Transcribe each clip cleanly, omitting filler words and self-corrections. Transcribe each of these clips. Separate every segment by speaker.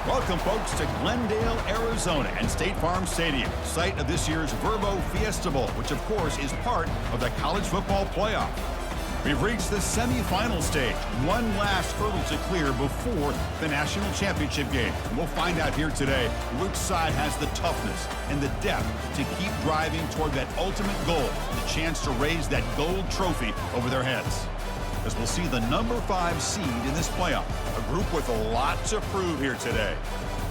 Speaker 1: Welcome, folks, to Glendale, Arizona and State Farm Stadium, site of this year's Verbo Fiesta Bowl, which, of course, is part of the college football playoff. We've reached the semifinal stage, one last hurdle to clear before the national championship game. And we'll find out here today which side has the toughness and the depth to keep driving toward that ultimate goal, the chance to raise that gold trophy over their heads. As we'll see the number 5 seed in this playoff, a group with a lot to prove here today.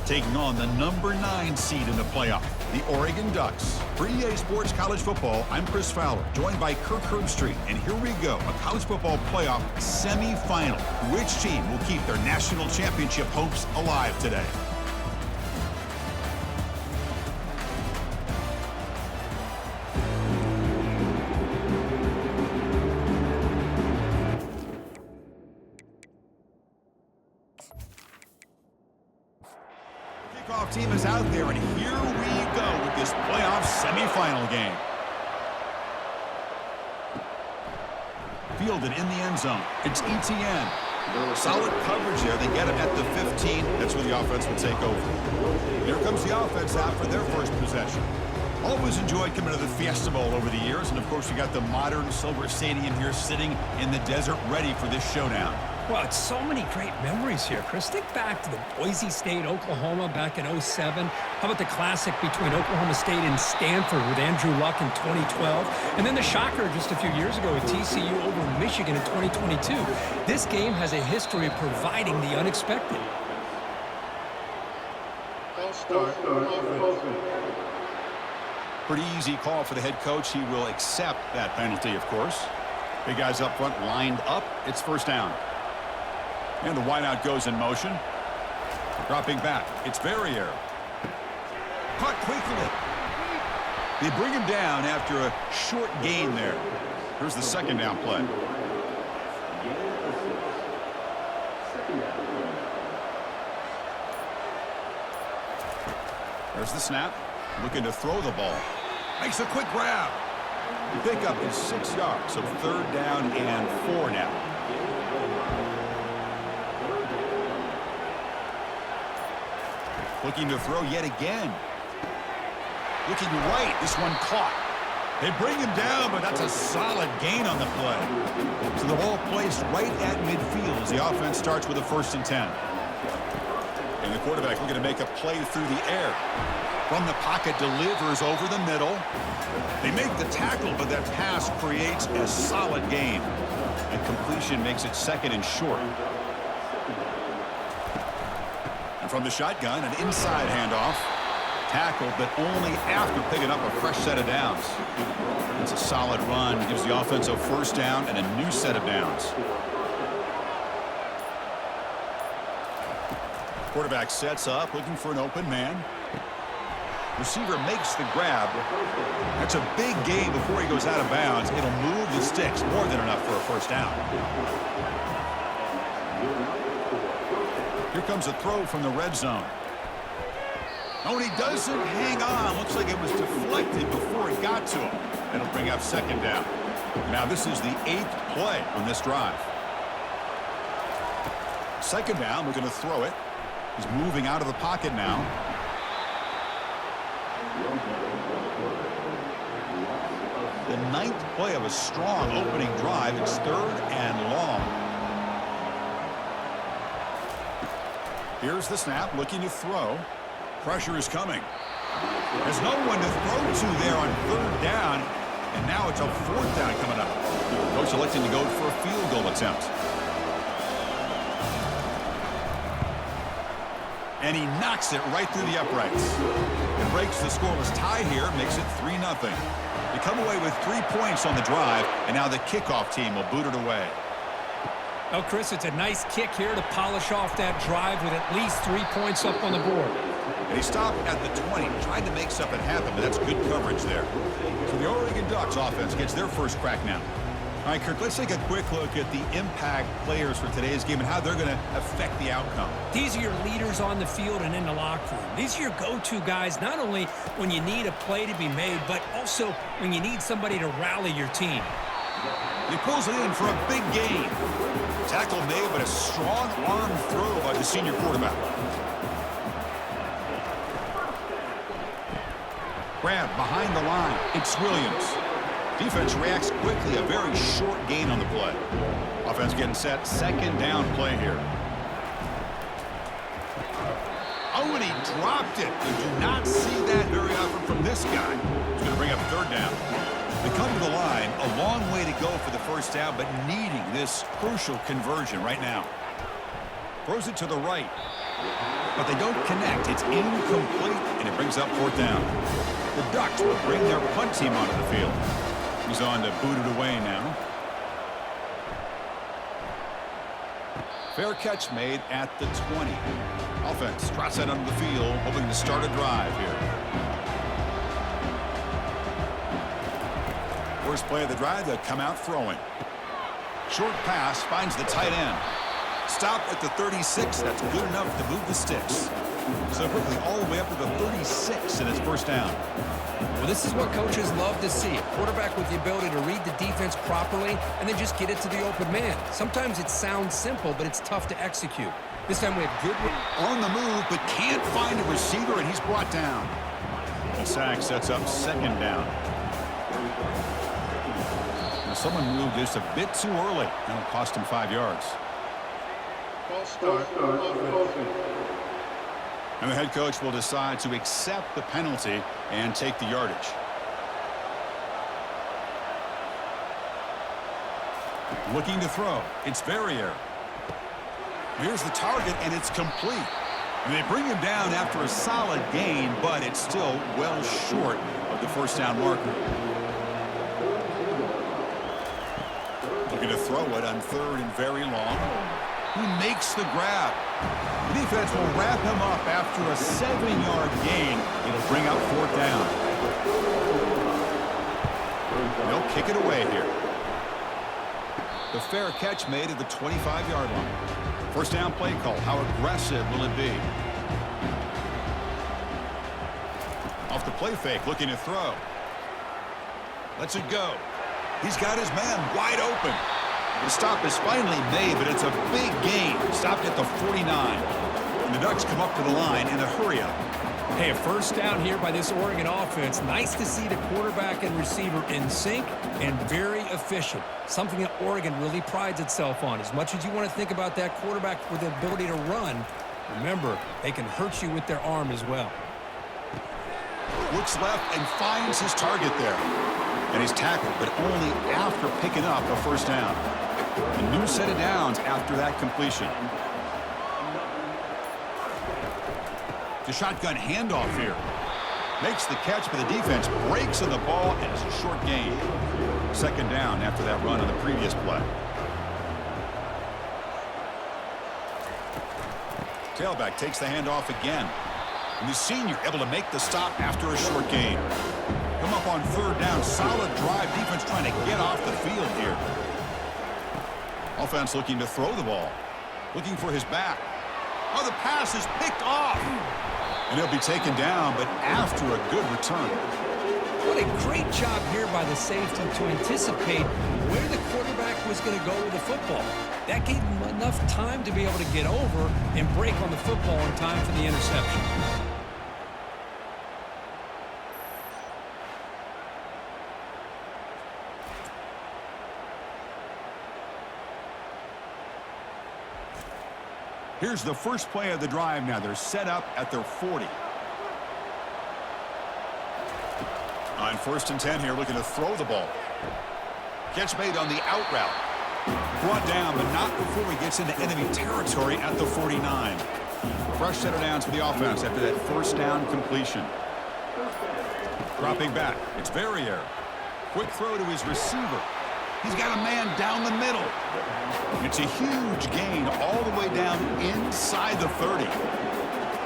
Speaker 1: Taking on the number 9 seed in the playoff, the Oregon Ducks. For EA Sports College Football, I'm Chris Fowler, joined by Kirk Herbstreit. And here we go, a college football playoff semifinal. Which team will keep their national championship hopes alive today? Team is out there, and here we go with this playoff semifinal game. Fielded in the end zone. It's ETN. Solid coverage there. They get him at the 15. That's where the offense will take over. Here comes the offense out for their first possession. Always enjoyed coming to the Fiesta Bowl over the years, and of course you got the modern silver stadium here sitting in the desert ready for this showdown.
Speaker 2: Well, it's so many great memories here, Chris. Think back to the Boise State, Oklahoma back in '07. How about the classic between Oklahoma State and Stanford with Andrew Luck in 2012? And then the shocker just a few years ago with TCU over Michigan in 2022. This game has a history of providing the unexpected.
Speaker 1: Pretty easy call for the head coach. He will accept that penalty, of course. Big guys up front lined up. It's first down. And the wideout goes in motion. Dropping back. It's Verrier. Caught quickly. They bring him down after a short gain there. Here's the second down play. There's the snap. Looking to throw the ball. Makes a quick grab. The pickup is 6 yards, so third down and 4 now. Looking to throw yet again. Looking right. This one caught. They bring him down, but that's a solid gain on the play. So the ball placed right at midfield as the offense starts with a 1st and 10. And the quarterback looking to make a play through the air. From the pocket, delivers over the middle. They make the tackle, but that pass creates a solid gain. And completion makes it 2nd and short. And from the shotgun, an inside handoff. Tackled, but only after picking up a fresh set of downs. It's a solid run. Gives the offense a 1st down and a new set of downs. Quarterback sets up, looking for an open man. Receiver makes the grab. That's a big gain before he goes out of bounds. It'll move the sticks, more than enough for a 1st down. Here comes a throw from the red zone. Oh, and he doesn't hang on. Looks like it was deflected before it got to him. It'll bring up 2nd down. Now this is the 8th play on this drive. 2nd down, looking to throw it. He's moving out of the pocket now. The 9th play of a strong opening drive. It's 3rd and long. Here's the snap, looking to throw. Pressure is coming. There's no one to throw to there on 3rd down. And now it's a 4th down coming up. Coach electing to go for a field goal attempt. And he knocks it right through the uprights. And breaks the scoreless tie here, makes it 3-0. They come away with 3 points on the drive, and now the kickoff team will boot it away.
Speaker 2: Oh, Chris, it's a nice kick here to polish off that drive with at least 3 points up on the board.
Speaker 1: And he stopped at the 20, tried to make something happen, but that's good coverage there. So the Oregon Ducks offense gets their first crack now. All right, Kirk, let's take a quick look at the impact players for today's game and how they're going to affect the outcome.
Speaker 2: These are your leaders on the field and in the locker room. These are your go-to guys, not only when you need a play to be made, but also when you need somebody to rally your team.
Speaker 1: He pulls it in for a big gain. Tackle made, but a strong arm throw by the senior quarterback. Grab behind the line. It's Williams. Defense reacts quickly. A very short gain on the play. Offense getting set. Second down play here. Oh, and he dropped it. You do not see that very often from this guy. He's going to bring up third down. They come to the line. A long way to go for the first down, but needing this crucial conversion right now. Throws it to the right. But they don't connect. It's incomplete, and it brings up fourth down. The Ducks will bring their punt team onto the field. He's on to boot it away now. Fair catch made at the 20. Offense trots that onto the field, hoping to start a drive here. First play of the drive, they'll come out throwing. Short pass finds the tight end. Stop at the 36. That's good enough to move the sticks. So quickly all the way up to the 36, and it's first down.
Speaker 3: Well, this is what coaches love to see. A quarterback with the ability to read the defense properly and then just get it to the open man. Sometimes it sounds simple, but it's tough to execute. This time we have good
Speaker 1: on the move, but can't find a receiver, and he's brought down. The sack sets up second down. Now someone moved just a bit too early. That'll cost him 5 yards. And the head coach will decide to accept the penalty and take the yardage. Looking to throw. It's Verrier. Here's the target, and it's complete. And they bring him down after a solid gain, but it's still well short of the first down marker. Looking to throw it on third and very long. He makes the grab. The defense will wrap him up after a 7-yard gain. It'll bring up fourth down. They'll kick it away here. The fair catch made at the 25-yard line. First down play call. How aggressive will it be? Off the play fake, looking to throw. Lets it go. He's got his man wide open. The stop is finally made, but it's a big gain. Stopped at the 49. And the Ducks come up to the line in a hurry-up.
Speaker 3: Hey, a first down here by this Oregon offense. Nice to see the quarterback and receiver in sync and very efficient. Something that Oregon really prides itself on. As much as you want to think about that quarterback with the ability to run, remember, they can hurt you with their arm as well.
Speaker 1: Looks left and finds his target there. And he's tackled, but only after picking up a first down. A new set of downs after that completion. The shotgun handoff here. Makes the catch, but the defense breaks on the ball, and it's a short gain. Second down after that run on the previous play. Tailback takes the handoff again. And the senior able to make the stop after a short gain. Come up on third down. Solid drive. Defense trying to get off the field here. Offense looking to throw the ball. Looking for his back. Oh, the pass is picked off. And he'll be taken down, but after a good return.
Speaker 3: What a great job here by the safety to anticipate where the quarterback was going to go with the football. That gave him enough time to be able to get over and break on the football in time for the interception.
Speaker 1: Here's the first play of the drive now. They're set up at their 40. On first and 10 here, looking to throw the ball. Catch made on the out route. Brought down, but not before he gets into enemy territory at the 49. Fresh set of downs for the offense after that first down completion. Dropping back, it's Verrier. Quick throw to his receiver. He's got a man down the middle. It's a huge gain all the way down inside the 30.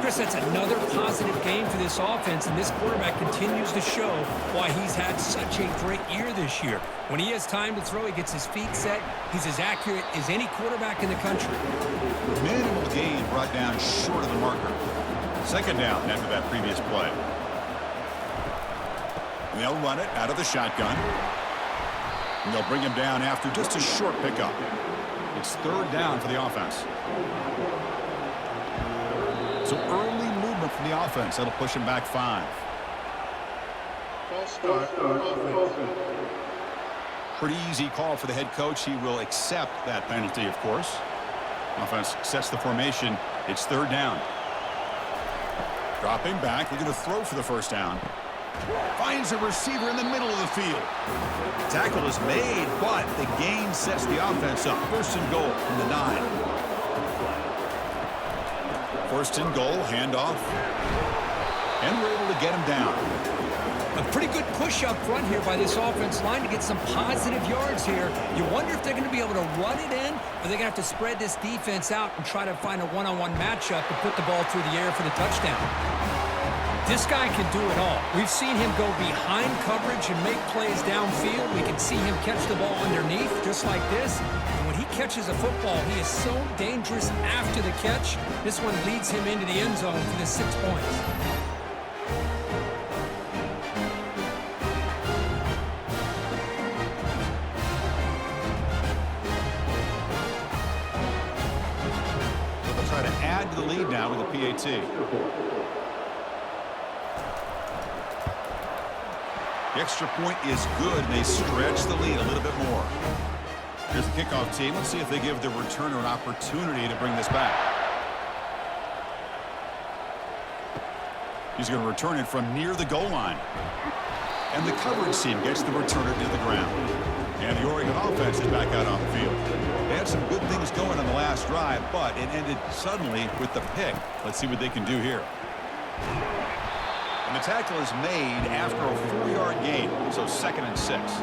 Speaker 3: Chris, that's another positive game for this offense, and this quarterback continues to show why he's had such a great year this year. When he has time to throw, he gets his feet set. He's as accurate as any quarterback in the country.
Speaker 1: Minimal gain brought down short of the marker. Second down after that previous play. And they'll run it out of the shotgun. And they'll bring him down after just a short pickup. It's third down for the offense. So early movement from the offense. That'll push him back 5. Pretty easy call for the head coach. He will accept that penalty, of course. Offense sets the formation. It's third down. Dropping back, looking to throw for the first down. Finds a receiver in the middle of the field. Tackle is made, but the gain sets the offense up. First and goal from the 9. First and goal, handoff. And we're able to get him down.
Speaker 3: A pretty good push up front here by this offense line to get some positive yards here. You wonder if they're going to be able to run it in, or they're going to have to spread this defense out and try to find a one-on-one matchup to put the ball through the air for the touchdown. This guy can do it all. We've seen him go behind coverage and make plays downfield. We can see him catch the ball underneath just like this. And when he catches a football, he is so dangerous after the catch. This one leads him into the end zone for the 6 points.
Speaker 1: Try to add to the lead now with a PAT. The extra point is good, and they stretch the lead a little bit more. Here's the kickoff team. Let's see if they give the returner an opportunity to bring this back. He's going to return it from near the goal line. And the coverage team gets the returner to the ground. And the Oregon offense is back out on the field. They had some good things going on the last drive, but it ended suddenly with the pick. Let's see what they can do here. And the tackle is made after a 4-yard gain, so 2nd and 6.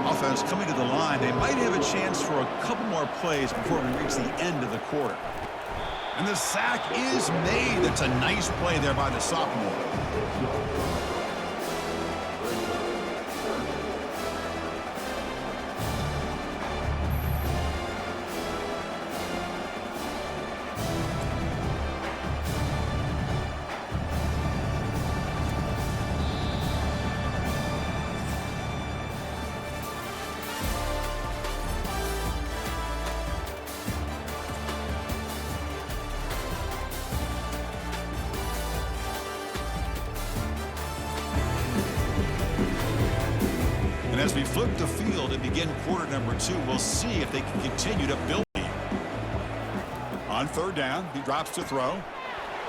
Speaker 1: Offense coming to the line. They might have a chance for a couple more plays before we reach the end of the quarter. And the sack is made. That's a nice play there by the sophomore. As we flip the field and begin quarter number 2, we'll see if they can continue to build. On third down, he drops to throw.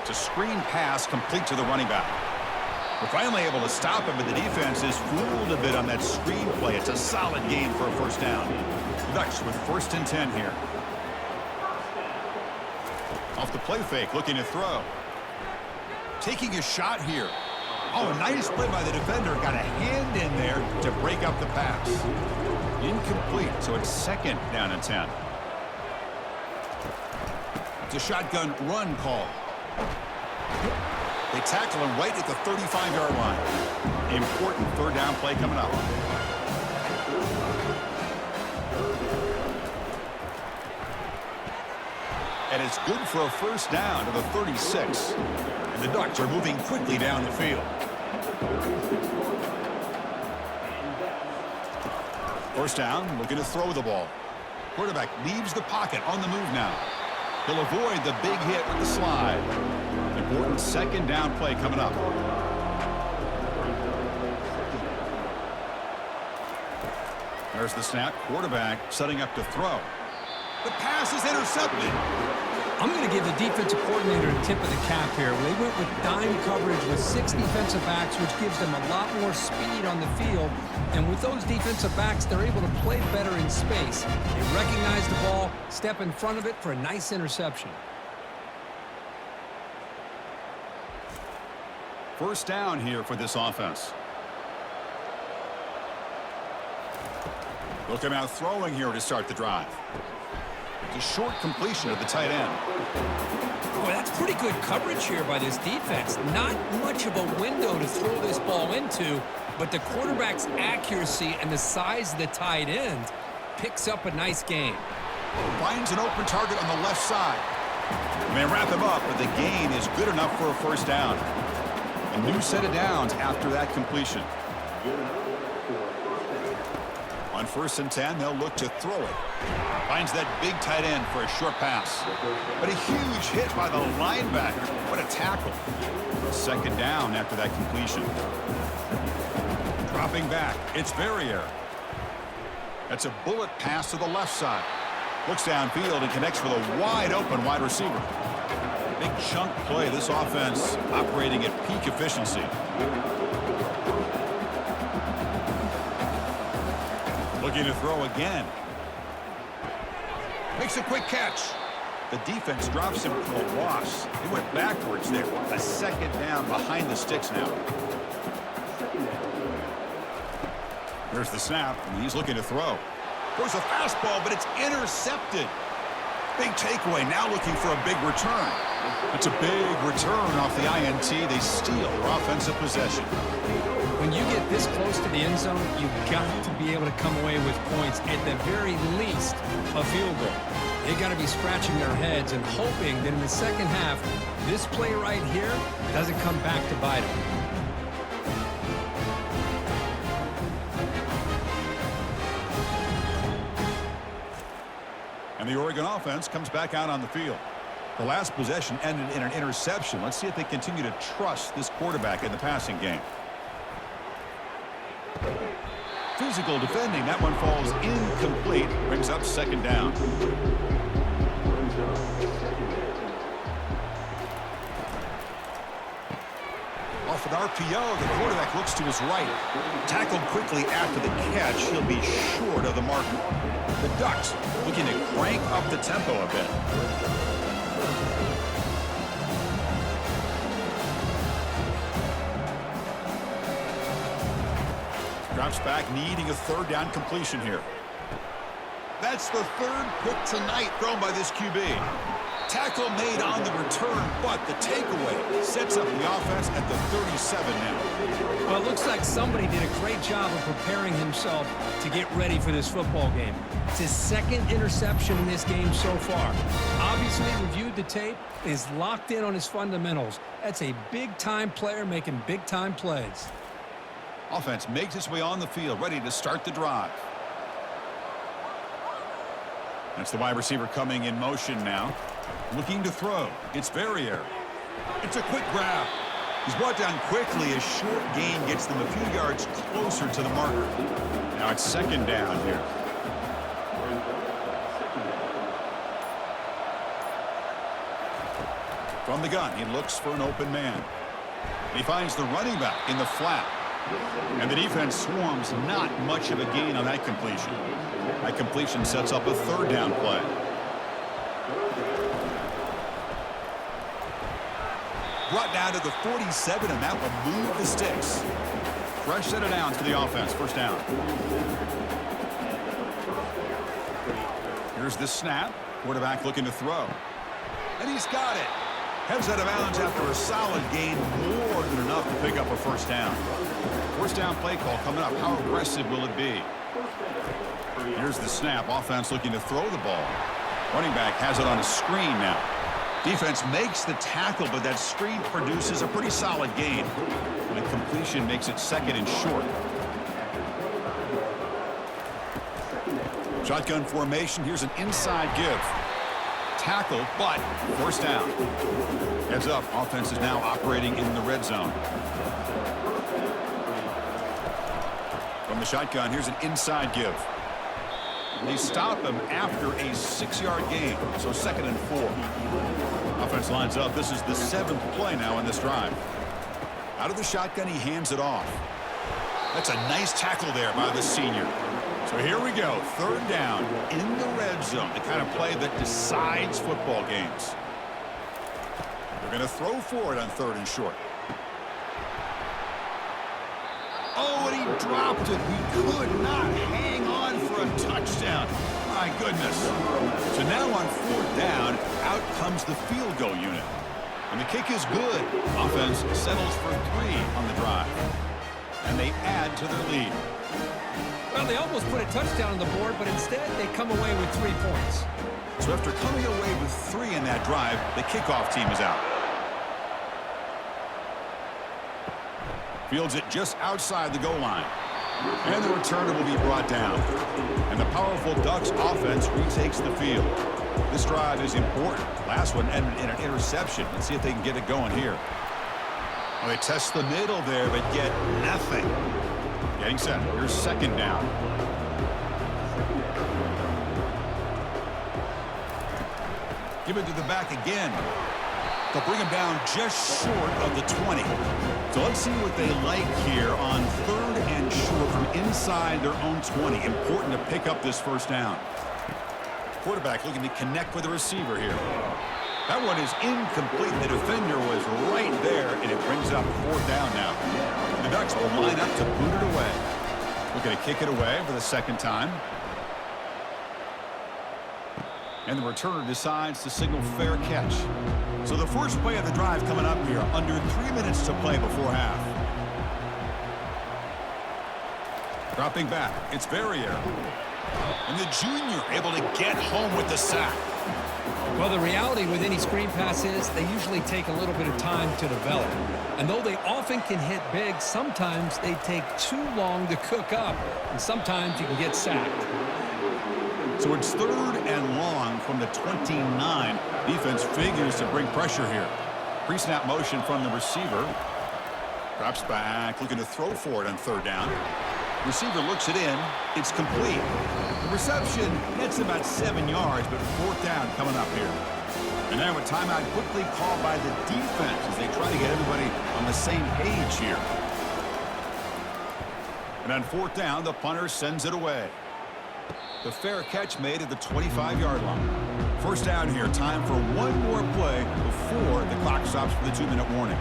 Speaker 1: It's a screen pass complete to the running back. We're finally able to stop him, but the defense is fooled a bit on that screen play. It's a solid gain for a first down. The Ducks with 1st and 10 here. Off the play fake, looking to throw. Taking a shot here. Oh, a nice play by the defender. Got a hand in there to break up the pass. Incomplete, so it's 2nd down and 10. It's a shotgun run call. They tackle him right at the 35-yard line. Important third down play coming up. And it's good for a first down to the 36. And the Ducks are moving quickly down the field. First down, looking to throw the ball. Quarterback leaves the pocket on the move now. He'll avoid the big hit with the slide. Important 2nd down play coming up. There's the snap. Quarterback setting up to throw. The pass is intercepted.
Speaker 2: I'm going to give the defensive coordinator a tip of the cap here. They went with dime coverage with 6 defensive backs, which gives them a lot more speed on the field. And with those defensive backs, they're able to play better in space. They recognize the ball, step in front of it for a nice interception.
Speaker 1: First down here for this offense. Looking out throwing here to start the drive. It's a short completion of the tight end.
Speaker 3: Boy, that's pretty good coverage here by this defense. Not much of a window to throw this ball into, but the quarterback's accuracy and the size of the tight end picks up a nice gain.
Speaker 1: Finds an open target on the left side. And they wrap him up, but the gain is good enough for a first down. A new set of downs after that completion. On 1st and 10, they'll look to throw it. Finds that big tight end for a short pass. But a huge hit by the linebacker. What a tackle. 2nd down after that completion. Dropping back, it's Verrier. That's a bullet pass to the left side. Looks downfield and connects with a wide-open wide receiver. Big chunk play. This offense operating at peak efficiency. Looking to throw again. Makes a quick catch. The defense drops him for a loss. He went backwards there. A second down behind the sticks now. There's the snap, and he's looking to throw. There's a fastball, but it's intercepted. Big takeaway, now looking for a big return. It's a big return off the INT. They steal their offensive possession.
Speaker 2: When you get this close to the end zone, you've got to be able to come away with points, at the very least, a field goal. They got to be scratching their heads and hoping that in the second half, this play right here doesn't come back to bite them.
Speaker 1: And the Oregon offense comes back out on the field. The last possession ended in an interception. Let's see if they continue to trust this quarterback in the passing game. Physical defending. That one falls incomplete. Brings up second down. Off an RPO, the quarterback looks to his right. Tackled quickly after the catch. He'll be short of the mark. The Ducks looking to crank up the tempo a bit. Drops back, needing a third down completion here. That's the third pick tonight thrown by this QB. Tackle made on the return, but the takeaway sets up the offense at the 37 now.
Speaker 2: Well, it looks like somebody did a great job of preparing himself to get ready for this football game. It's his second interception in this game so far. Obviously reviewed the tape, is locked in on his fundamentals. That's a big-time player making big-time plays.
Speaker 1: Offense makes its way on the field, ready to start the drive. That's the wide receiver coming in motion now. Looking to throw. It's Verrier. It's a quick grab. He's brought down quickly. A short gain gets them a few yards closer to the marker. Now it's second down here. From the gun, he looks for an open man. He finds the running back in the flat. And the defense swarms. Not much of a gain on that completion. That completion sets up a third down play. Brought down to the 47, and that will move the sticks. Fresh set of downs for the offense. First down. Here's the snap. Quarterback looking to throw. And he's got it. Heads out of bounds after a solid gain. More than enough to pick up a first down. First down play call coming up. How aggressive will it be? Here's the snap. Offense looking to throw the ball. Running back has it on a screen now. Defense makes the tackle, but that screen produces a pretty solid gain. And the completion makes it second and short. Shotgun formation. Here's an inside give. Tackle, but first down. Heads up. Offense is now operating in the red zone. From the shotgun, here's an inside give. They stop him after a 6-yard gain, so second and 4. Offense lines up. This is the 7th play now in this drive. Out of the shotgun, he hands it off. That's a nice tackle there by the senior. So here we go, third down in the red zone, the kind of play that decides football games. They're going to throw for it on third and short. Oh, and he dropped it. He could not hang on for a touchdown. My goodness. So now on fourth down, out comes the field goal unit. And the kick is good. Offense settles for 3 on the drive. And they add to their lead.
Speaker 2: Well, they almost put a touchdown on the board, but instead they come away with 3 points.
Speaker 1: So after coming away with 3 in that drive, the kickoff team is out. Fields it just outside the goal line. And the returner will be brought down. And the powerful Ducks offense retakes the field. This drive is important. Last one ended in an interception. Let's see if they can get it going here. Well, they test the middle there, but get nothing. Getting set. Here's second down. Give it to the back again. They'll bring him down just short of the 20. So let's see what they like here on third and short from inside their own 20. Important to pick up this first down. Quarterback looking to connect with the receiver here. That one is incomplete. The defender was right there, and it brings up fourth down now. The Ducks will line up to boot it away. Looking to kick it away for the second time. And the returner decides to signal fair catch. So the first play of the drive coming up here, under 3 minutes to play before half. Dropping back, it's Verrier. And the junior able to get home with the sack.
Speaker 2: Well, the reality with any screen pass is they usually take a little bit of time to develop. And though they often can hit big, sometimes they take too long to cook up. And sometimes you can get sacked.
Speaker 1: So it's third and long from the 29. Defense figures to bring pressure here. Pre-snap motion from the receiver. Drops back, looking to throw for it on third down. Receiver looks it in. It's complete. The reception gets about 7 yards, but fourth down coming up here. And now a timeout quickly called by the defense as they try to get everybody on the same page here. And on fourth down, the punter sends it away. The fair catch made at the 25-yard line. First down here. Time for one more play before the clock stops for the 2-minute warning.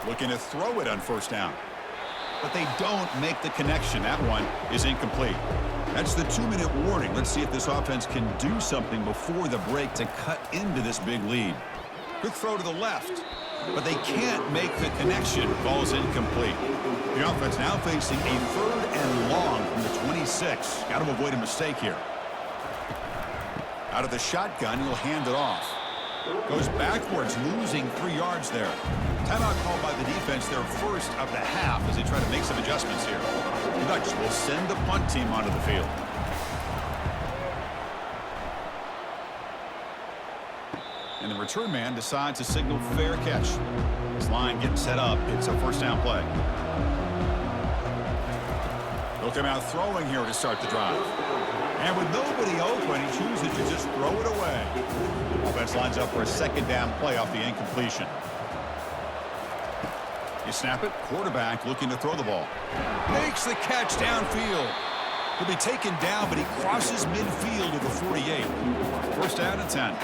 Speaker 1: Looking to throw it on first down. But they don't make the connection. That one is incomplete. That's the 2-minute warning. Let's see if this offense can do something before the break to cut into this big lead. Quick throw to the left. But they can't make the connection. Ball's incomplete. The offense now facing a third and long from the 26. Got to avoid a mistake here. Out of the shotgun, he'll hand it off. Goes backwards, losing 3 yards there. Timeout called by the defense, their first of the half, as they try to make some adjustments here. The Ducks will send the punt team onto the field. And the return man decides to signal fair catch. This line getting set up. It's a first down play. They'll come out throwing here to start the drive. And with nobody open, he chooses to just throw it away. Offense lines up for a second down play off the incompletion. You snap it. Quarterback looking to throw the ball. Makes the catch downfield. He'll be taken down, but he crosses midfield to the 48. First down and 10.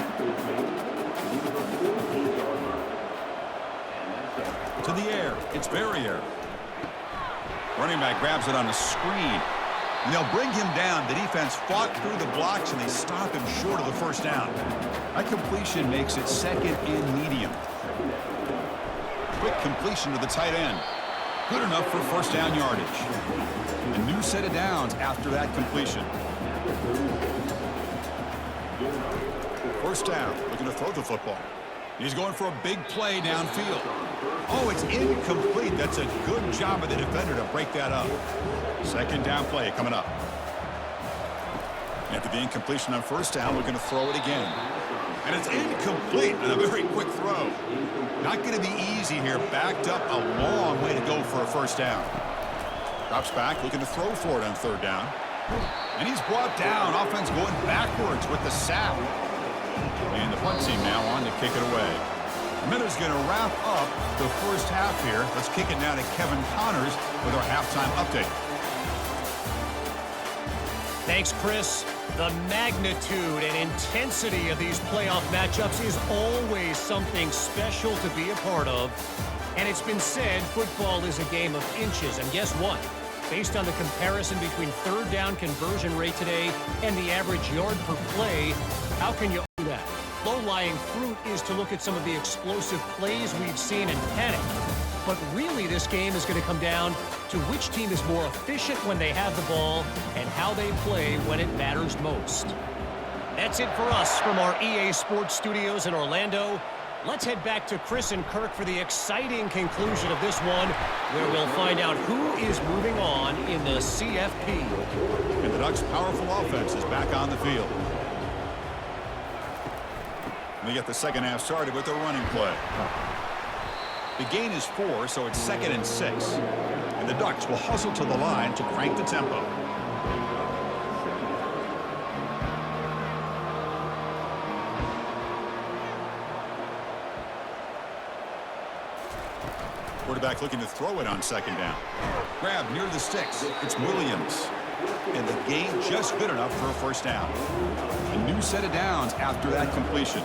Speaker 1: To the air. It's Verrier. Running back grabs it on a screen. And they'll bring him down. The defense fought through the blocks, and they stop him short of the first down. That completion makes it second and medium. Quick completion to the tight end. Good enough for first down yardage. A new set of downs after that completion. First down, looking to throw the football. He's going for a big play downfield. Oh, it's incomplete. That's a good job of the defender to break that up. Second down play coming up. After the incompletion on first down, looking to throw it again. And it's incomplete and a very quick throw. Not going to be easy here. Backed up a long way to go for a first down. Drops back, looking to throw for it on third down. And he's brought down. Offense going backwards with the sack. And the punt team now on to kick it away. Miller's going to wrap up the first half here. Let's kick it now to Kevin Connors with our halftime update.
Speaker 4: Thanks, Chris. The magnitude and intensity of these playoff matchups is always something special to be a part of. And it's been said football is a game of inches. And guess what? Based on the comparison between third down conversion rate today and the average yard per play, how can you do that? Low-lying fruit is to look at some of the explosive plays we've seen and panic. But really, this game is going to come down to which team is more efficient when they have the ball and how they play when it matters most. That's it for us from our EA Sports Studios in Orlando. Let's head back to Chris and Kirk for the exciting conclusion of this one, where we'll find out who is moving on in the CFP.
Speaker 1: And the Ducks' powerful offense is back on the field. They get the second half started with a running play. The gain is 4, so it's 2nd and 6. And the Ducks will hustle to the line to crank the tempo. Quarterback looking to throw it on 2nd down. Grab near the sticks. It's Williams. And the gain just good enough for a 1st down. A new set of downs after that completion.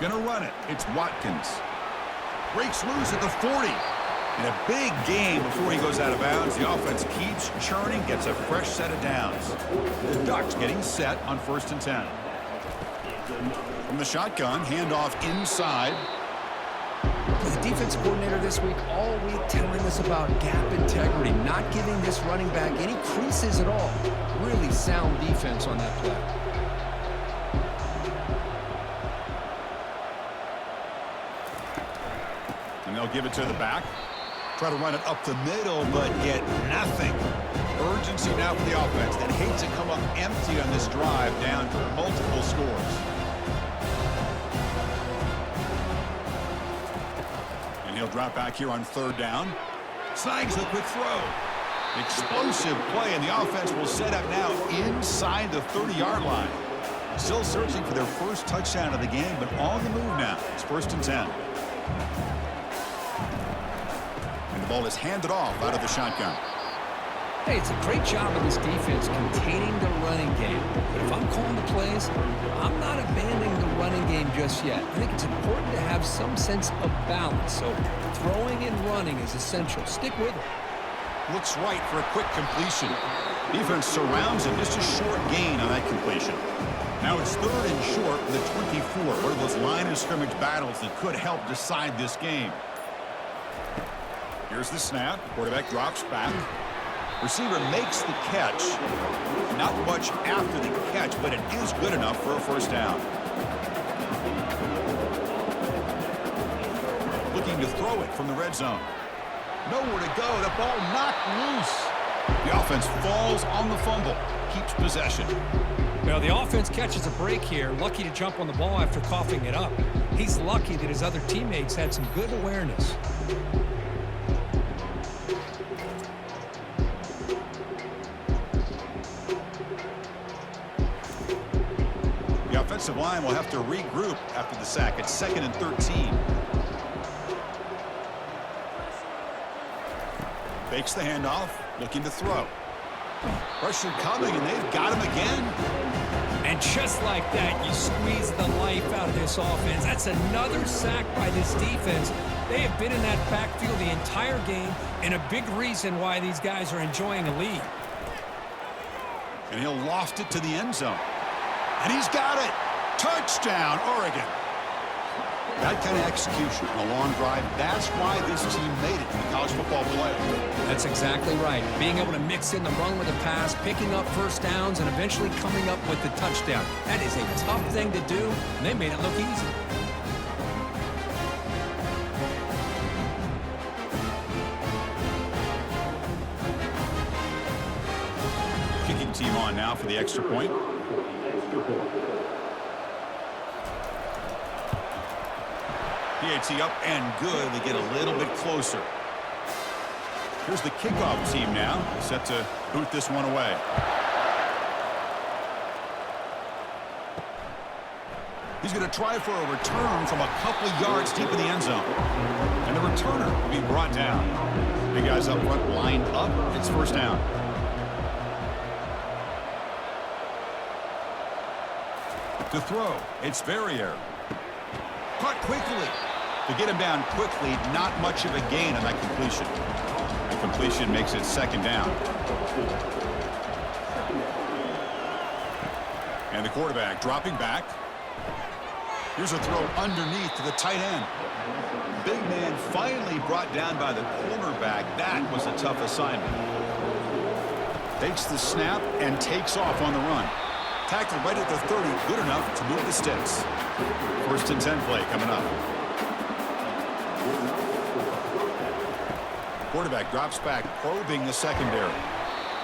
Speaker 1: Gonna run it. It's Watkins. Breaks loose at the 40. And a big game before he goes out of bounds. The offense keeps churning, gets a fresh set of downs. The Ducks getting set on 1st and 10. From the shotgun, handoff inside.
Speaker 3: The defense coordinator this week all week telling us about gap integrity, not giving this running back any creases at all. Really sound defense on that play.
Speaker 1: And they'll give it to the back. Try to run it up the middle, but get nothing. Urgency now for the offense that hates to come up empty on this drive down to multiple scores. And he'll drop back here on 3rd down. Snags the quick throw. Explosive play, and the offense will set up now inside the 30-yard line. Still searching for their 1st touchdown of the game, but on the move now. It's 1st and 10. Ball is handed off out of the shotgun.
Speaker 3: Hey, it's a great job of this defense containing the running game. But if I'm calling the plays, I'm not abandoning the running game just yet. I think it's important to have some sense of balance. So throwing and running is essential. Stick with it.
Speaker 1: Looks right for a quick completion. Defense surrounds him. Just a short gain on that completion. Now it's 3rd and short with a 24. One of those line of scrimmage battles that could help decide this game. Here's the snap. Quarterback drops back. Receiver makes the catch. Not much after the catch, but it is good enough for a 1st down. Looking to throw it from the red zone. Nowhere to go. The ball knocked loose. The offense falls on the fumble. Keeps possession.
Speaker 2: Well, the offense catches a break here. Lucky to jump on the ball after coughing it up. He's lucky that his other teammates had some good awareness.
Speaker 1: Offensive line will have to regroup after the sack. It's 2nd and 13. Fakes the handoff, looking to throw. Pressure coming, and they've got him again.
Speaker 2: And just like that, you squeeze the life out of this offense. That's another sack by this defense. They have been in that backfield the entire game, and a big reason why these guys are enjoying a lead.
Speaker 1: And he'll loft it to the end zone. And he's got it. Touchdown, Oregon. That kind of execution on a long drive, that's why this team made it to the college football playoff.
Speaker 2: That's exactly right. Being able to mix in the run with the pass, picking up 1st downs, and eventually coming up with the touchdown. That is a tough thing to do, and they made it look easy.
Speaker 1: Kicking team on now for the extra point. PAT up and good. They get a little bit closer. Here's the kickoff team now, set to boot this one away. He's going to try for a return from a couple of yards deep in the end zone. And the returner will be brought down. Big guys up front lined up. It's 1st down. To throw, it's Verrier. Caught quickly. To get him down quickly, not much of a gain on that completion. The completion makes it 2nd down. And the quarterback dropping back. Here's a throw underneath to the tight end. Big man finally brought down by the cornerback. That was a tough assignment. Takes the snap and takes off on the run. Tackled right at the 30, good enough to move the sticks. 1st and 10 play coming up. Quarterback drops back, probing the secondary.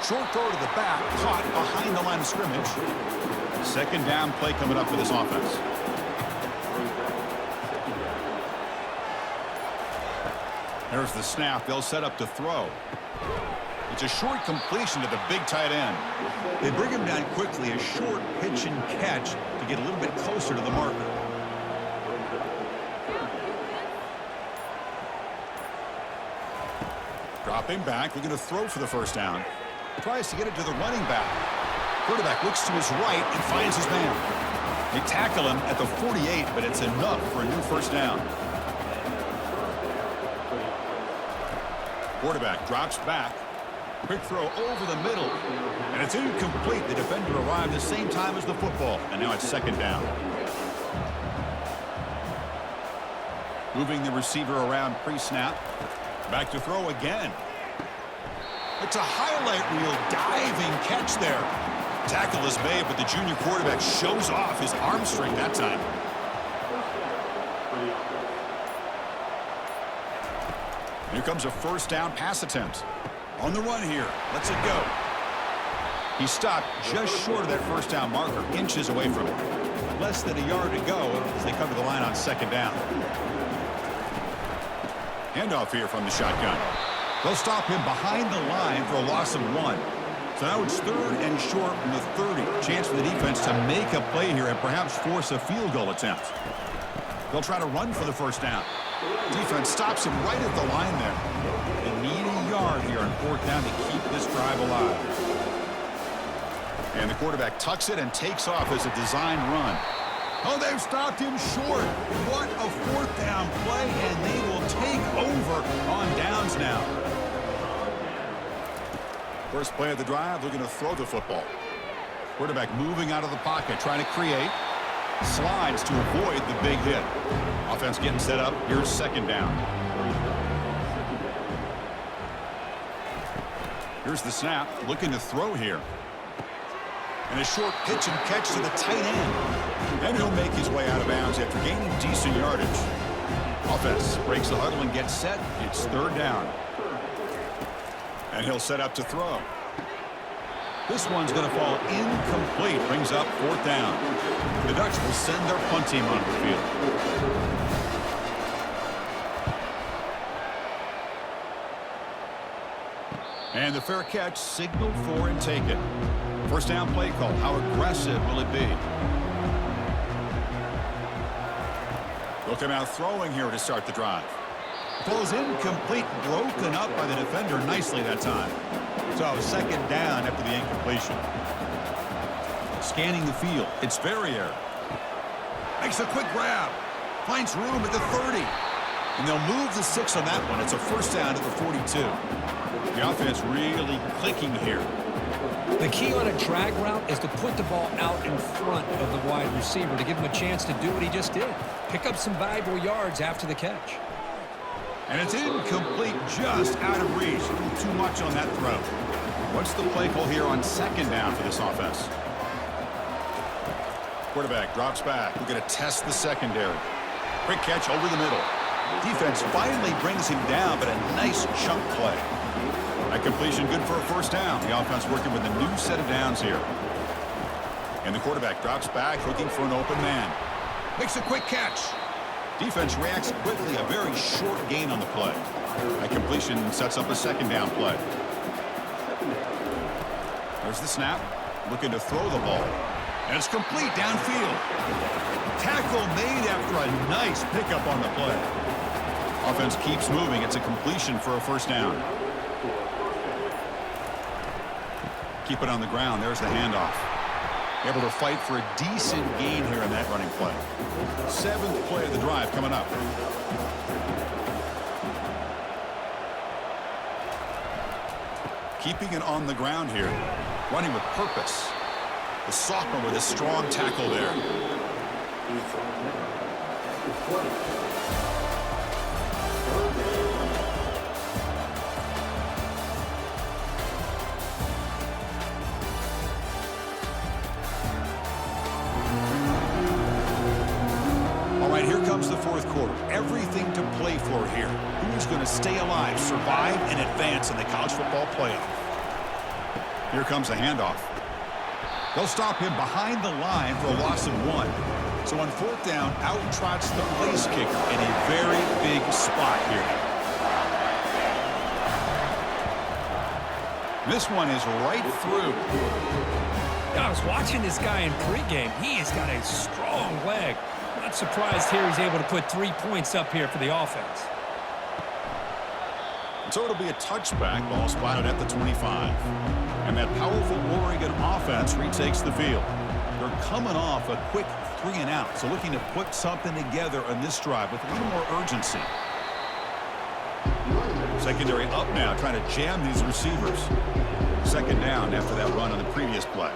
Speaker 1: Short throw to the back, caught behind the line of scrimmage. Second down play coming up for this offense. There's the snap. They'll set up to throw. It's a short completion to the big tight end. They bring him down quickly, a short pitch and catch to get a little bit closer to the marker. Dropping back, looking to throw for the first down. Tries to get it to the running back. Quarterback looks to his right and finds his man. They tackle him at the 48, but it's enough for a new first down. Quarterback drops back. Quick throw over the middle. And it's incomplete. The defender arrived the same time as the football. And now it's second down. Moving the receiver around pre-snap. Back to throw again. It's a highlight reel diving catch there. Tackle is made, but the junior quarterback shows off his arm strength that time. Here comes a first down pass attempt. On the run here. Lets it go. He stopped just short of that first down marker, inches away from it. Less than a yard to go as they come to the line on second down. Handoff here from the shotgun. They'll stop him behind the line for a loss of 1. So now it's third and short from the 30. Chance for the defense to make a play here and perhaps force a field goal attempt. They'll try to run for the first down. Defense stops him right at the line there. They need a yard here on fourth down to keep this drive alive. And the quarterback tucks it and takes off as a design run. Oh, they've stopped him short. What a fourth down play, and they will take over on downs now. First play of the drive, looking to throw the football. Quarterback moving out of the pocket, trying to create. Slides to avoid the big hit. Offense getting set up. Here's second down. Here's the snap. Looking to throw here. And a short pitch and catch to the tight end. And he'll make his way out of bounds after gaining decent yardage. Offense breaks the huddle and gets set. It's third down. And he'll set up to throw. This one's going to fall incomplete. Brings up fourth down. The Ducks will send their punt team onto the field. And the fair catch signaled for and taken. First down play call. How aggressive will it be? They'll come out throwing here to start the drive. Falls incomplete, broken up by the defender nicely that time. So second down after the incompletion. Scanning the field. It's Ferrier. Makes a quick grab. Finds room at the 30. And they'll move the 6 on that one. It's a first down at the 42. The offense really clicking here.
Speaker 2: The key on a drag route is to put the ball out in front of the wide receiver to give him a chance to do what he just did. Pick up some valuable yards after the catch.
Speaker 1: And it's incomplete, just out of reach. A little too much on that throw. What's the play call here on second down for this offense? Quarterback drops back. We're going to test the secondary. Quick catch over the middle. Defense finally brings him down, but a nice chunk play. That completion good for a first down. The offense working with a new set of downs here. And the quarterback drops back, looking for an open man. Makes a quick catch. Defense reacts quickly, a very short gain on the play. That completion sets up a second down play. There's the snap. Looking to throw the ball. And it's complete downfield. Tackle made after a nice pickup on the play. Offense keeps moving. It's a completion for a first down. Keep it on the ground. There's the handoff. Able to fight for a decent gain here in that running play. Seventh play of the drive coming up. Keeping it on the ground here. Running with purpose. The sophomore with a strong tackle there. All right, here comes the fourth quarter. Everything to play for here. Who's going to stay alive, survive, and advance in the college football playoff? Here comes the handoff. They'll stop him behind the line for a loss of 1. So on 4th down, out trots the place kicker in a very big spot here. This one is right through.
Speaker 2: I was watching this guy in pregame. He has got a strong leg. Not surprised here he's able to put 3 points up here for the offense.
Speaker 1: So it'll be a touchback, ball spotted at the 25. And that powerful Oregon offense retakes the field. They're coming off a quick 3-and-out, so looking to put something together on this drive with a little more urgency. Secondary up now, trying to jam these receivers. 2nd down after that run on the previous play.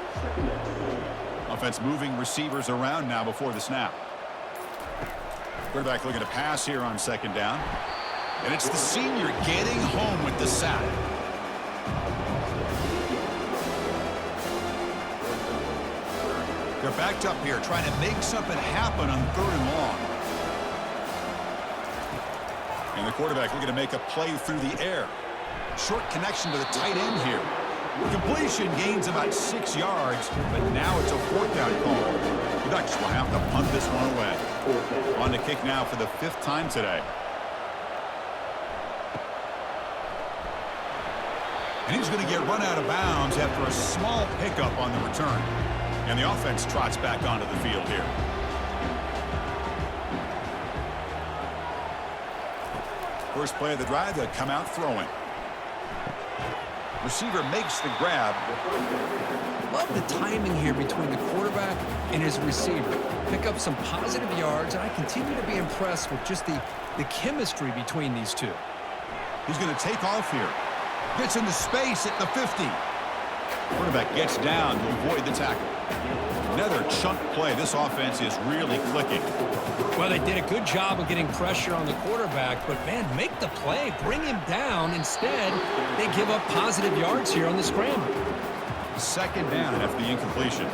Speaker 1: Offense moving receivers around now before the snap. Quarterback looking to pass here on 2nd down. And it's the senior getting home with the sack. They're backed up here trying to make something happen on 3rd and long. And the quarterback looking to make a play through the air. Short connection to the tight end here. Completion gains about 6 yards, but now it's a 4th down call. The Ducks will have to punt this one away. On the kick now for the 5th time today. And he's going to get run out of bounds after a small pickup on the return. And the offense trots back onto the field here. First play of the drive, they'll come out throwing. Receiver makes the grab.
Speaker 2: Love the timing here between the quarterback and his receiver. Pick up some positive yards, and I continue to be impressed with just the chemistry between these two.
Speaker 1: He's going to take off here. Gets into space at the 50. Quarterback gets down to avoid the tackle. Another chunk play. This offense is really clicking.
Speaker 2: Well, they did a good job of getting pressure on the quarterback, but, man, make the play. Bring him down. Instead, they give up positive yards here on the scramble.
Speaker 1: 2nd down after the incompletion.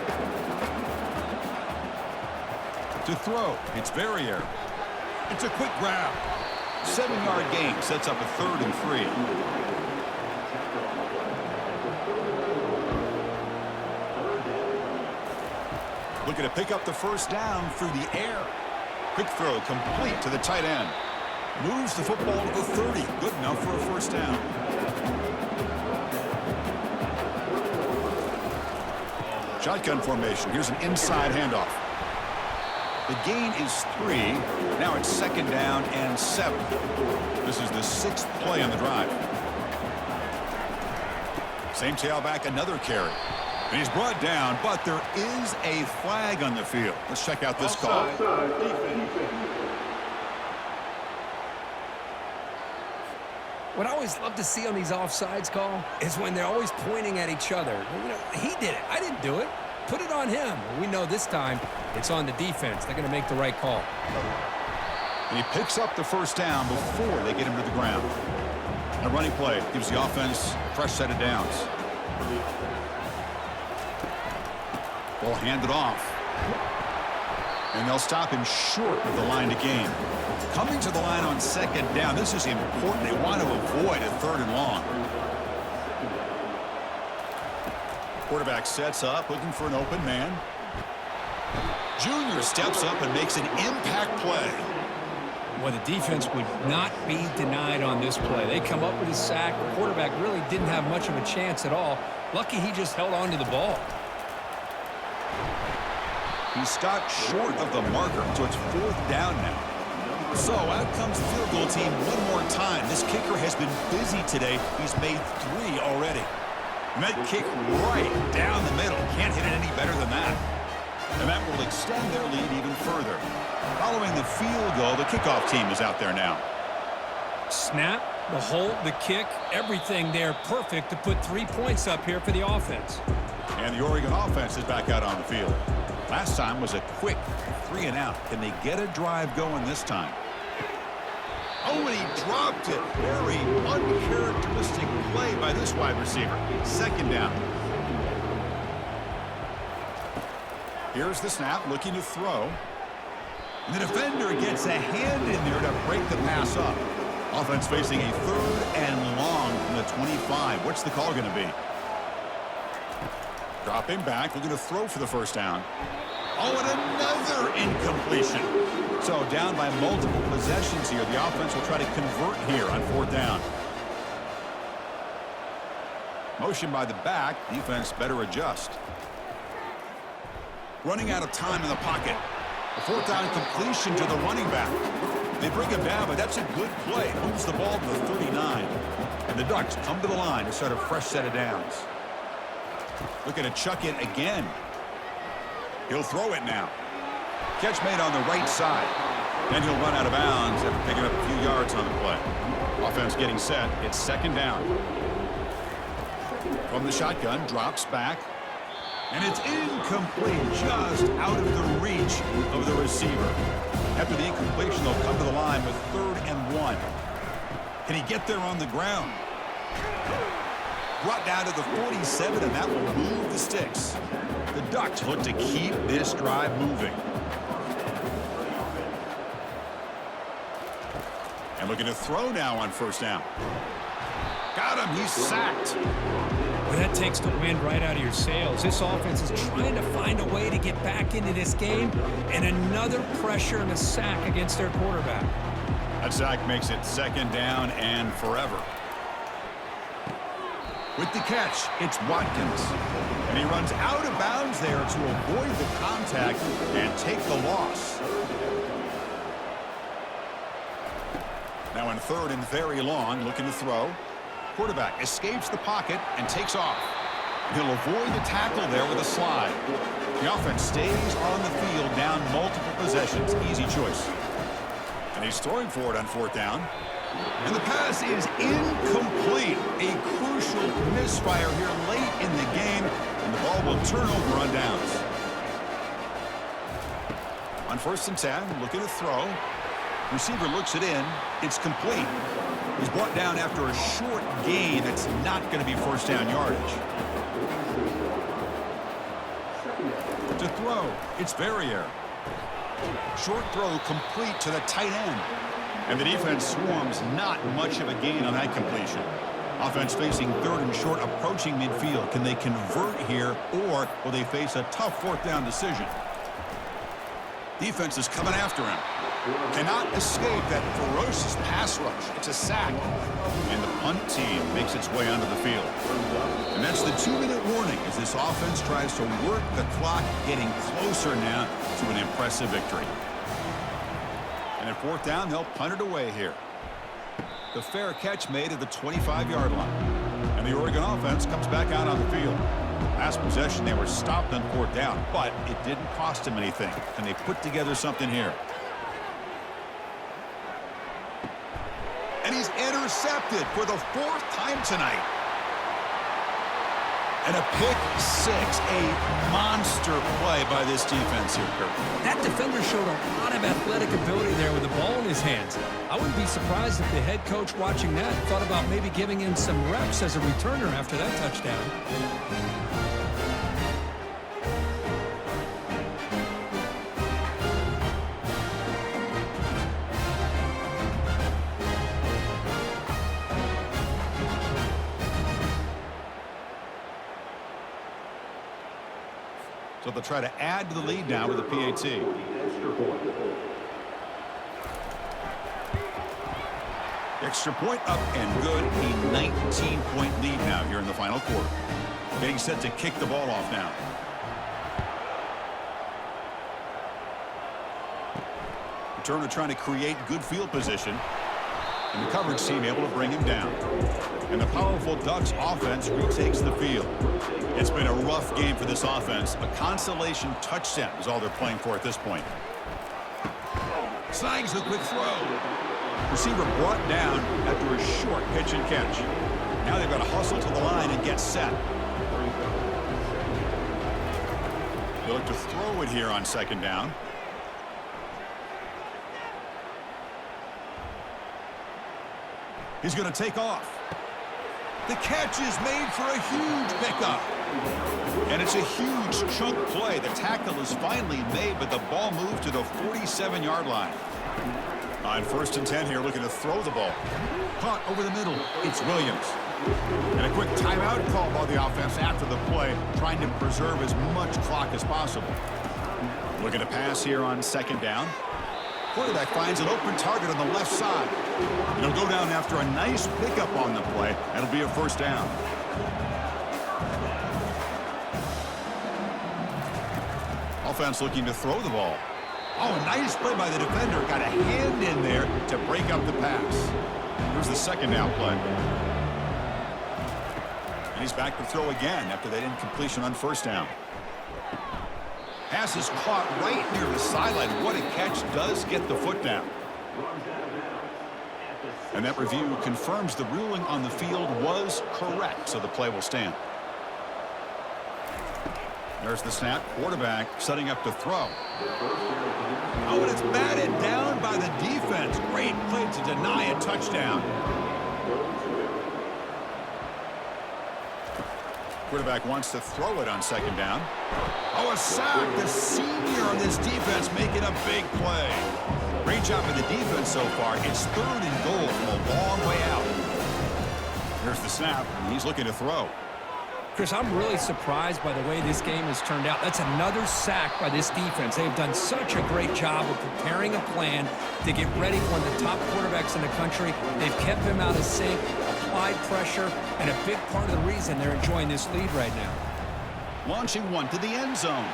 Speaker 1: To throw. It's Verrier. It's a quick grab. 7-yard gain sets up a 3rd and 3. Looking to pick up the 1st down through the air. Quick throw complete to the tight end. Moves the football to the 30. Good enough for a 1st down. Shotgun formation. Here's an inside handoff. The gain is 3. Now it's 2nd down and 7. This is the 6th play on the drive. Same tailback, another carry. And he's brought down, but there is a flag on the field. Let's check out this call.
Speaker 2: What I always love to see on these offsides call is when they're always pointing at each other. You know, he did it. I didn't do it. Put it on him. We know this time it's on the defense. They're going to make the right call.
Speaker 1: And he picks up the 1st down before they get him to the ground. A running play gives the offense a fresh set of downs. Ball handed off. And they'll stop him short of the line to gain. Coming to the line on 2nd down. This is important. They want to avoid a 3rd and long. Quarterback sets up, looking for an open man. Junior steps up and makes an impact play.
Speaker 2: Well, the defense would not be denied on this play. They come up with a sack. The quarterback really didn't have much of a chance at all. Lucky he just held on to the ball.
Speaker 1: He stopped short of the marker, so it's 4th down now. So out comes the field goal team one more time. This kicker has been busy today. He's made 3 already. And that kick right down the middle. Can't hit it any better than that. And that will extend their lead even further. Following the field goal, the kickoff team is out there now.
Speaker 2: Snap, the hold, the kick, everything there perfect to put 3 points up here for the offense.
Speaker 1: And the Oregon offense is back out on the field. Last time was a quick 3-and-out. Can they get a drive going this time? Oh, and he dropped it. Very uncharacteristic play by this wide receiver. 2nd down. Here's the snap, looking to throw. And the defender gets a hand in there to break the pass up. Offense facing a 3rd and long from the 25. What's the call going to be? Dropping back, looking to throw for the first down. Oh, and another incompletion. So down by multiple possessions here. The offense will try to convert here on 4th down. Motion by the back. Defense better adjust. Running out of time in the pocket. A 4th down completion to the running back. They bring him down, but that's a good play. Moves the ball to the 39. And the Ducks come to the line to start a fresh set of downs. Looking to chuck it again. He'll throw it now. Catch made on the right side. Then he'll run out of bounds after picking up a few yards on the play. Offense getting set. It's 2nd down. From the shotgun, drops back. And it's incomplete, just out of the reach of the receiver. After the incompletion, they'll come to the line with 3rd and 1. Can he get there on the ground? Brought down to the 47, and that will move the sticks. The Ducks look to keep this drive moving. And looking to throw now on 1st down. Got him. He's sacked.
Speaker 2: Well, that takes the wind right out of your sails. This offense is trying to find a way to get back into this game, and another pressure and a sack against their quarterback.
Speaker 1: That sack makes it 2nd down and forever. With the catch, it's Watkins. And he runs out of bounds there to avoid the contact and take the loss. Now in 3rd and very long, looking to throw. Quarterback escapes the pocket and takes off. He'll avoid the tackle there with a slide. The offense stays on the field down multiple possessions. Easy choice. And he's throwing for it on 4th down. And the pass is incomplete. A crucial misfire here late in the game, and the ball will turn over on downs. On 1st and 10, looking to throw. Receiver looks it in. It's complete. He's brought down after a short gain. That's not going to be 1st down yardage. To throw, it's Verrier. Short throw complete to the tight end. And the defense swarms, not much of a gain on that completion. Offense facing 3rd and short, approaching midfield. Can they convert here, or will they face a tough 4th down decision? Defense is coming after him. Cannot escape that ferocious pass rush. It's a sack. And the punt team makes its way onto the field. And that's the 2-minute warning as this offense tries to work the clock, getting closer now to an impressive victory. And at 4th down, they'll punt it away here. The fair catch made at the 25-yard line. And the Oregon offense comes back out on the field. Last possession, they were stopped on 4th down, but it didn't cost them anything. And they put together something here. And he's intercepted for the 4th time tonight. And a pick 6, a monster play by this defense here, Kurt.
Speaker 2: That defender showed a lot of athletic ability there with the ball in his hands. I wouldn't be surprised if the head coach watching that thought about maybe giving him some reps as a returner after that touchdown.
Speaker 1: So they'll try to add to the lead now with a PAT. Extra point up and good. A 19-point lead now here in the final quarter. Getting set to kick the ball off now. Returner trying to create good field position. And the coverage team able to bring him down. And the powerful Ducks offense retakes the field. It's been a rough game for this offense. A consolation touchdown is all they're playing for at this point. Snags the quick throw. Receiver brought down after a short pitch and catch. Now they've got to hustle to the line and get set. They look to throw it here on 2nd down. He's going to take off. The catch is made for a huge pickup. And it's a huge chunk play. The tackle is finally made, but the ball moved to the 47-yard line. On 1st and 10 here, looking to throw the ball. Caught over the middle. It's Williams. And a quick timeout called by the offense after the play, trying to preserve as much clock as possible. Looking to pass here on second down. Quarterback finds an open target on the left side. It'll go down after a nice pickup on the play. That'll be a first down. Offense looking to throw the ball. Oh, nice play by the defender. Got a hand in there to break up the pass. Here's the second down play. And he's back to throw again after that incompletion on first down. Pass is caught right near the sideline. What a catch. Does get the foot down. And that review confirms the ruling on the field was correct, so the play will stand. There's the snap. Quarterback setting up to throw. Oh, and it's batted down by the defense. Great play to deny a touchdown. Quarterback wants to throw it on second down. Oh, a sack. The senior on this defense making a big play. Great job by the defense so far. It's 3rd and goal from a long way out. Here's the snap, and he's looking to throw.
Speaker 2: Chris, I'm really surprised by the way this game has turned out. That's another sack by this defense. They've done such a great job of preparing a plan to get ready for one of the top quarterbacks in the country. They've kept him out of sync, applied pressure, and a big part of the reason they're enjoying this lead right now.
Speaker 1: Launching one to the end zone.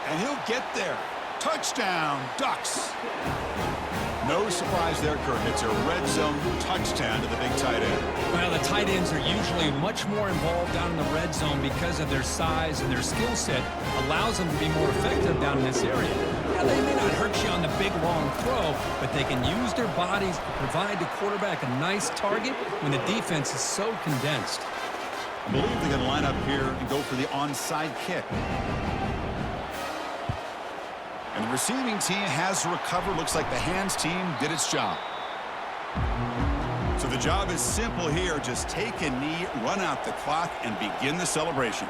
Speaker 1: And he'll get there. Touchdown, Ducks. No surprise there, Kurt. It's a red zone touchdown to the big tight end.
Speaker 2: Well, the tight ends are usually much more involved down in the red zone because of their size, and their skill set allows them to be more effective down in this area. Yeah, they may not hurt you on the big, long throw, but they can use their bodies to provide the quarterback a nice target when the defense is so condensed.
Speaker 1: I believe they're going to line up here and go for the onside kick. And the receiving team has to recover. Looks like the hands team did its job. So the job is simple here. Just take a knee, run out the clock, and begin the celebration.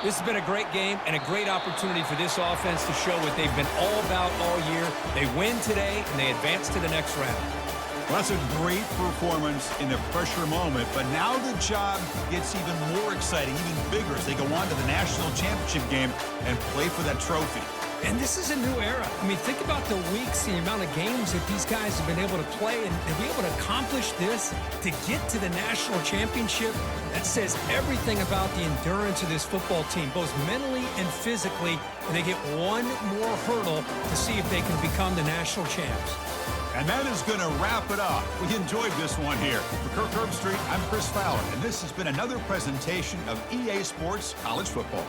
Speaker 2: This has been a great game and a great opportunity for this offense to show what they've been all about all year. They win today, and they advance to the next round.
Speaker 1: Well, that's a great performance in a pressure moment, but now the job gets even more exciting, even bigger as they go on to the national championship game and play for that trophy.
Speaker 2: And this is a new era. I mean, think about the weeks, the amount of games that these guys have been able to play, and to be able to accomplish this, to get to the national championship, that says everything about the endurance of this football team, both mentally and physically, and they get one more hurdle to see if they can become the national champs.
Speaker 1: And that is going to wrap it up. We enjoyed this one here. For Kirk Herbstreit, I'm Chris Fowler, and this has been another presentation of EA Sports College Football.